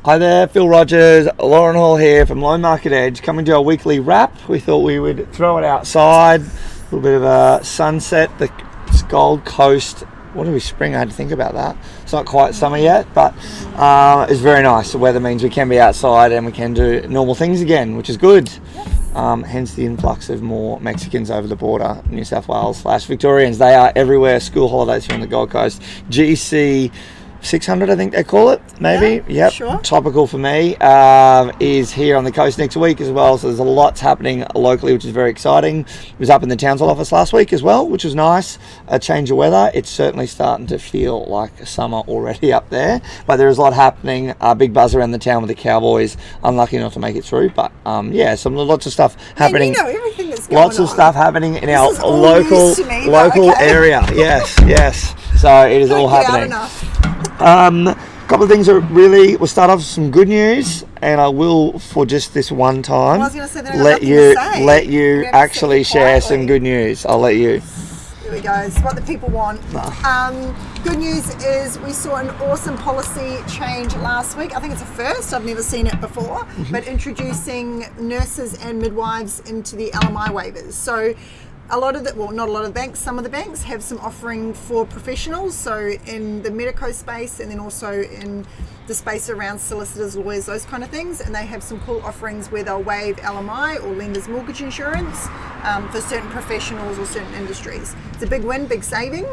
Hi there, Phil Rogers, Lauren Hall here from Loan Market Edge, coming to our weekly wrap. We thought we would throw it outside, a little bit of a sunset, the Gold Coast. What are we, spring? I had to think about that. It's not quite summer yet, but it's very nice. The weather means we can be outside and we can do normal things again, which is good. Hence the influx of more Mexicans over the border, New South Wales/Victorians. They are everywhere. School holidays here on the Gold Coast. 𝘂𝗲𝘃, I think they call it, maybe. Yeah, sure. Topical for me, is here on the coast next week as well. So there's a lot happening locally, which is very exciting. It was up in the Townsville office last week as well, which was nice. A change of weather. It's certainly starting to feel like summer already up there. But there is a lot happening. Big buzz around the town with the Cowboys. Unlucky not to make it through. But lots of stuff happening. You know everything that's going on. Lots of stuff happening in our This is all local news to me, but okay. area. Yes. So it is all happening. A couple of things that really, we'll start off with some good news, and I will, for just this one time, let you actually share some good news. I'll let you. Here we go. It's what the people want. Good news is we saw an awesome policy change last week. I think it's a first. I've never seen it before, but introducing nurses and midwives into the LMI waivers. So a lot of the, well, not a lot of the banks, some of the banks have some offering for professionals, so in the medico space and then also in the space around solicitors, lawyers, those kind of things, and they have some cool offerings where they'll waive LMI or lender's mortgage insurance for certain professionals or certain industries. It's a big win, big saving.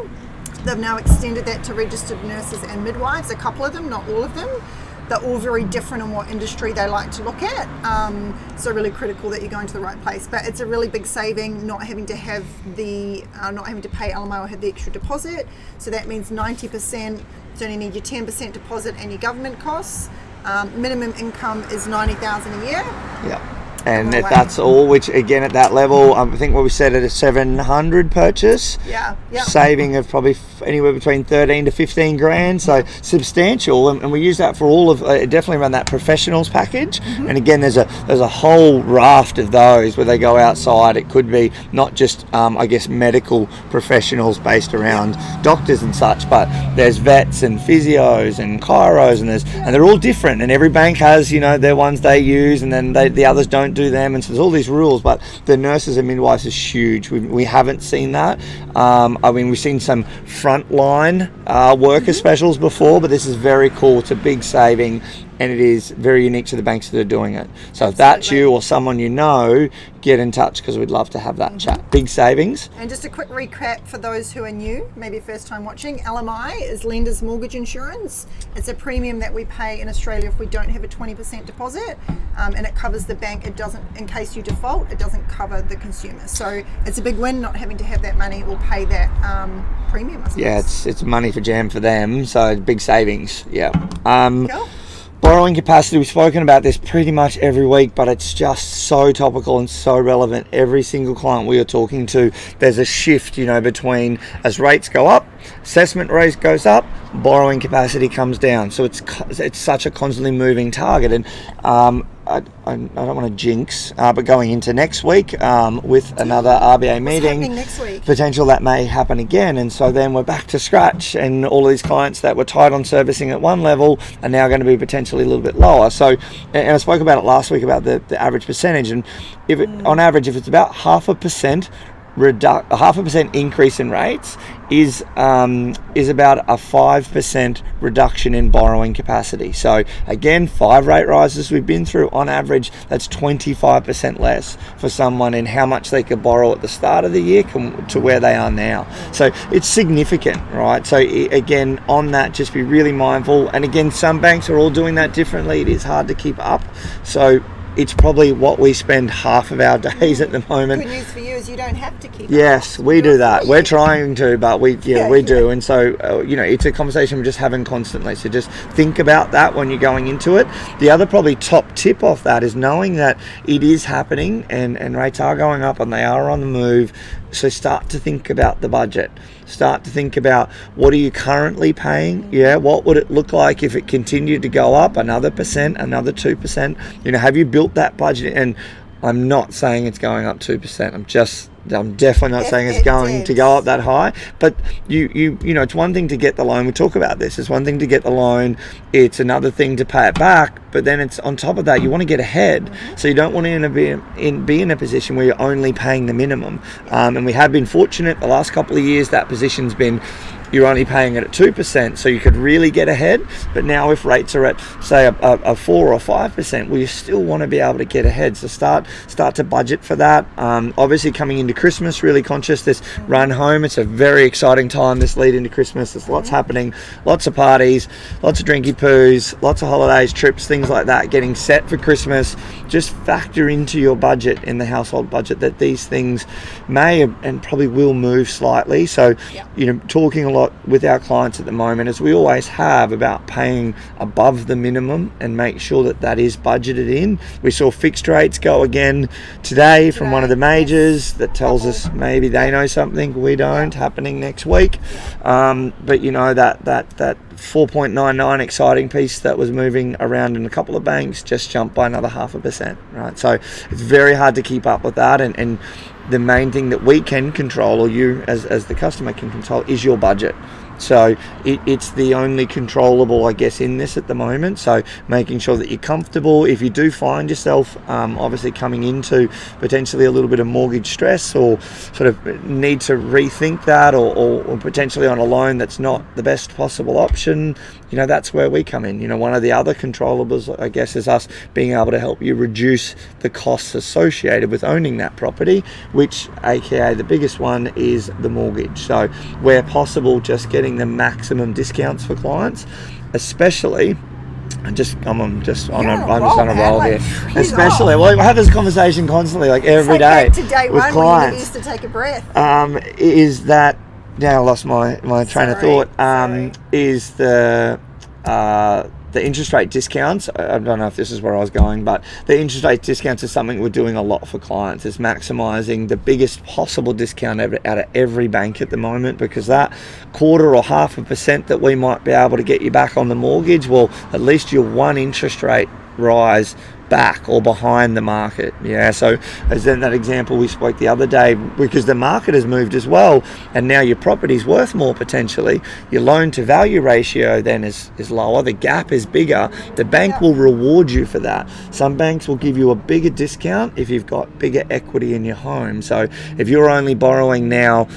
They've now extended that to registered nurses and midwives, a couple of them, not all of them. They're all very different in what industry they like to look at, so really critical that you're going to the right place. But it's a really big saving, not having to have not having to pay LMI or have the extra deposit. So that means 90%. You only need your 10% deposit and your government costs. Minimum income is $90,000 a year. Yeah. And if that's all, which again at that level, I think what we said at a 700 purchase, saving of probably anywhere between 13 to 15 grand, so substantial. And we use that for all of definitely around that professionals package. And again, there's a whole raft of those where they go outside. It could be not just medical professionals based around doctors and such, but there's vets and physios and chiros, and they're all different. And every bank has their ones they use, and then the others don't do them, and so there's all these rules. But the nurses and midwives is huge. We haven't seen that. We've seen some frontline worker specials before, but this is very cool. It's a big saving, and it is very unique to the banks that are doing it. So if that's you or someone you know, get in touch, because we'd love to have that chat. Big savings. And just a quick recap for those who are new, maybe first time watching. LMI is lender's mortgage insurance. It's a premium that we pay in Australia if we don't have a 20% deposit, and it covers the bank. It doesn't, in case you default, it doesn't cover the consumer. So it's a big win not having to have that money or pay that premium, I suppose. Yeah, it's money for jam for them, so big savings. Yeah. Cool. Borrowing capacity, we've spoken about this pretty much every week, but it's just so topical and so relevant. Every single client we are talking to, there's a shift, between as rates go up, assessment rate goes up, borrowing capacity comes down. So it's such a constantly moving target. And I don't want to jinx, but going into next week with another RBA meeting, next week? Potential that may happen again, and so then we're back to scratch, and all of these clients that were tight on servicing at one level are now going to be potentially a little bit lower. So, and I spoke about it last week about the average percentage, and if it, on average, if it's about 0.5% increase in rates is about a 5% reduction in borrowing capacity. So again, 5 rate rises we've been through, on average, that's 25% less for someone in how much they could borrow at the start of the year to where they are now. So it's significant, right? So again, on that, just be really mindful. And again, some banks are all doing that differently. It is hard to keep up. So it's probably what we spend half of our days at the moment. Good news for you is you don't have to keep Yes, we do that. We're trying to, but we do. And so, it's a conversation we're just having constantly. So just think about that when you're going into it. The other probably top tip off that is knowing that it is happening and rates are going up and they are on the move. So start to think about the budget. Start to think about, what are you currently paying? Yeah, what would it look like if it continued to go up another percent, another 2%? Have you built that budget? And I'm not saying it's going up 2%. I'm just I'm definitely not saying it's going to go up that high, but you know, it's one thing to get the loan. We talk about this. It's one thing to get the loan. It's another thing to pay it back. But then it's on top of that, you want to get ahead. So you don't want to be in a position where you're only paying the minimum. And we have been fortunate the last couple of years. That position's been, you're only paying it at 2%, so you could really get ahead. But now if rates are at, say, a 4 or 5%, well, you still want to be able to get ahead. So start to budget for that. Obviously, coming into Christmas, really conscious this run home. It's a very exciting time, this lead into Christmas. There's lots happening, lots of parties, lots of drinky poos, lots of holidays, trips, things like that, getting set for Christmas. Just factor into your budget, in the household budget, that these things may and probably will move slightly. So, you know, talking a lot with our clients at the moment, as we always have, about paying above the minimum and make sure that that is budgeted in. We saw fixed rates go again today from one of the majors. That tells us maybe they know something we don't, happening next week. But you know, that 4.99 exciting piece that was moving around in a couple of banks just jumped by another 0.5%, right? So it's very hard to keep up with that, and the main thing that we can control, or you as the customer can control, is your budget. So it's the only controllable, I guess, in this at the moment. So making sure that you're comfortable. If you do find yourself obviously coming into potentially a little bit of mortgage stress, or sort of need to rethink that, or potentially on a loan that's not the best possible option, you know, that's where we come in. You know, one of the other controllables, I guess, is us being able to help you reduce the costs associated with owning that property, which, aka the biggest one, is the mortgage. So where possible, just getting the maximum discounts for clients, especially. I'm just on a roll here. Especially, well, I have this conversation constantly, like every day with clients. Used to take a breath. Is that, now I lost my train of thought. Is the interest rate discounts. I don't know if this is where I was going, but the interest rate discounts is something we're doing a lot for clients. Is maximising the biggest possible discount out of every bank at the moment, because that 1/4 or 0.5% that we might be able to get you back on the mortgage, well, at least your one interest rate rise back or behind the market. So as in that example we spoke the other day, because the market has moved as well, and now your property's worth more potentially, your loan to value ratio then is lower, the gap is bigger, the bank will reward you for that. Some banks will give you a bigger discount if you've got bigger equity in your home. So if you're only borrowing now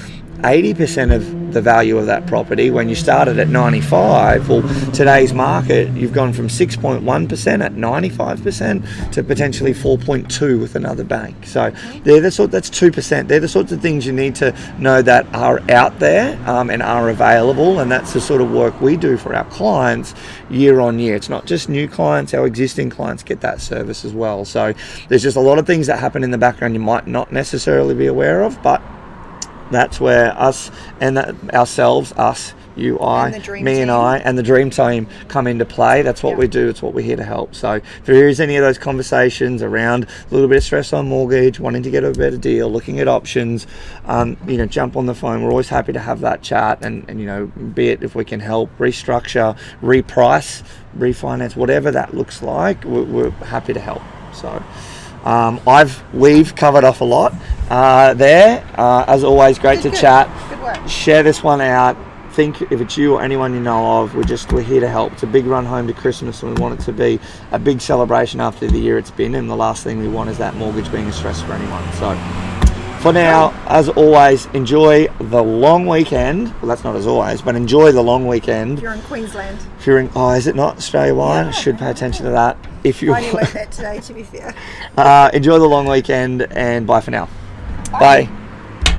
80% of the value of that property when you started at 95, well, today's market, you've gone from 6.1% at 95% to potentially 4.2 with another bank. So that's 2%. They're the sorts of things you need to know that are out there and are available, and that's the sort of work we do for our clients year on year. It's not just new clients, our existing clients get that service as well. So there's just a lot of things that happen in the background you might not necessarily be aware of, but that's where us and ourselves, us, you, I, me and I, and the dream team come into play. That's what we do. It's what we're here to help. So if there is any of those conversations around a little bit of stress on mortgage, wanting to get a better deal, looking at options, jump on the phone. We're always happy to have that chat, and be it if we can help restructure, reprice, refinance, whatever that looks like, we're happy to help. So we've covered off a lot there. As always, great to chat. Good work. Share this one out. Think if it's you or anyone you know of, we're here to help. It's a big run home to Christmas, and we want it to be a big celebration after the year it's been, and the last thing we want is that mortgage being a stress for anyone. So for now, as always, enjoy the long weekend. Well, that's not as always, but enjoy the long weekend. If you're in Queensland. Is it not Australia-wide? Yeah. I should pay attention to that. If you only went there today, to be fair. Enjoy the long weekend, and bye for now. Bye.